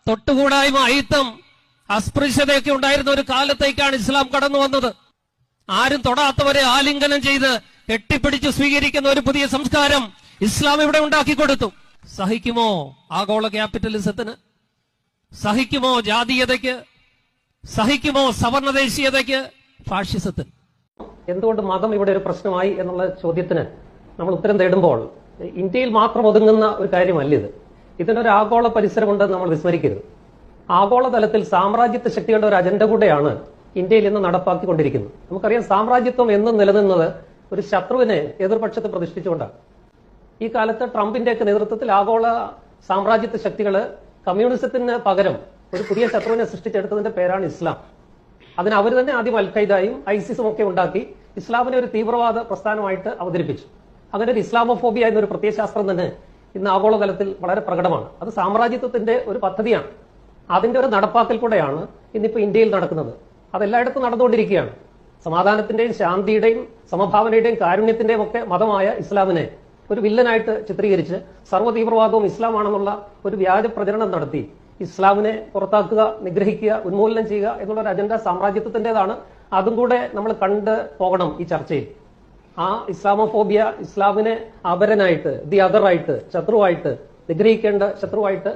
തൊട്ടുകൂടായ്മ, അയിത്തം, അസ്പൃശ്യതയൊക്കെ ഉണ്ടായിരുന്ന ഒരു കാലത്തേക്കാണ് ഇസ്ലാം കടന്നു വന്നത്. ആരും തൊടാത്തവരെ ആലിംഗനം ചെയ്ത് കെട്ടിപ്പിടിച്ച് സ്വീകരിക്കുന്ന ഒരു പുതിയ സംസ്കാരം ഇസ്ലാം ഇവിടെ ഉണ്ടാക്കിക്കൊടുത്തു. സഹിക്കുമോ ആഗോള ക്യാപിറ്റലിസത്തിന്? സഹിക്കുമോ ജാതീയതയ്ക്ക്? സഹിക്കുമോ സവർണദേശീയതയ്ക്ക്, ഫാഷിസത്തിന്? എന്തുകൊണ്ട് മതം ഇവിടെ ഒരു പ്രശ്നമായി എന്നുള്ള ചോദ്യത്തിന് നമ്മൾ ഉത്തരം തേടുമ്പോൾ ഇന്ത്യയിൽ മാത്രം ഒതുങ്ങുന്ന ഒരു കാര്യമല്ല ഇത്. ഇതിനൊരു ആഗോള പരിസരമുണ്ടെന്ന് നമ്മൾ വിസ്മരിക്കരുത്. ആഗോളതലത്തിൽ സാമ്രാജ്യത്വ ശക്തികളുടെ ഒരു അജണ്ട കൂടെയാണ് ഇന്ത്യയിൽ ഇന്ന് നടപ്പാക്കിക്കൊണ്ടിരിക്കുന്നത്. നമുക്കറിയാം, സാമ്രാജ്യത്വം എന്നും നിലനിന്നത് ഒരു ശത്രുവിനെ എതിർപക്ഷത്ത് പ്രതിഷ്ഠിച്ചുകൊണ്ടാണ്. ഈ കാലത്ത് ട്രംപിന്റെയൊക്കെ നേതൃത്വത്തിൽ ആഗോള സാമ്രാജ്യത്വ ശക്തികള് കമ്മ്യൂണിസത്തിന് പകരം ഒരു പുതിയ ശത്രുവിനെ സൃഷ്ടിച്ചെടുത്തതിന്റെ പേരാണ് ഇസ്ലാം. അതിന് അവർ തന്നെ ആദ്യം അൽഖൈദയും ഐസിസും ഒക്കെ ഉണ്ടാക്കി ഇസ്ലാമിനെ ഒരു തീവ്രവാദ പ്രസ്ഥാനമായിട്ട് അവതരിപ്പിച്ചു. അങ്ങനെ ഒരു ഇസ്ലാമോഫോബിയ എന്നൊരു പ്രത്യയശാസ്ത്രം തന്നെ ഇന്ന് ആഗോളതലത്തിൽ വളരെ പ്രകടമാണ്. അത് സാമ്രാജ്യത്വത്തിന്റെ ഒരു പദ്ധതിയാണ്. അതിന്റെ ഒരു നടപ്പാക്കൽ കൂടെയാണ് ഇന്നിപ്പോ ഇന്ത്യയിൽ നടക്കുന്നത്. അതെല്ലായിടത്തും നടന്നുകൊണ്ടിരിക്കുകയാണ്. സമാധാനത്തിന്റെയും ശാന്തിയുടെയും സമഭാവനയുടെയും കാരുണ്യത്തിന്റെയും ഒക്കെ മതമായ ഇസ്ലാമിനെ ഒരു വില്ലനായിട്ട് ചിത്രീകരിച്ച് സർവ്വതീവ്രവാദവും ഇസ്ലാമാണെന്നുള്ള ഒരു വ്യാജ പ്രചരണം നടത്തി ഇസ്ലാമിനെ പുറത്താക്കുക, നിഗ്രഹിക്കുക, ഉന്മൂലനം ചെയ്യുക എന്നുള്ള ഒരു അജണ്ട സാമ്രാജ്യത്വത്തിന്റേതാണ്. അതും കൂടെ നമ്മൾ കണ്ട് പോകണം ഈ ചർച്ചയിൽ. ആ ഇസ്ലാമോഫോബിയ ഇസ്ലാമിനെ അപരനായിട്ട്, ദി അതറായിട്ട്, ശത്രുവായിട്ട്, നിഗ്രഹിക്കേണ്ട ശത്രുവായിട്ട്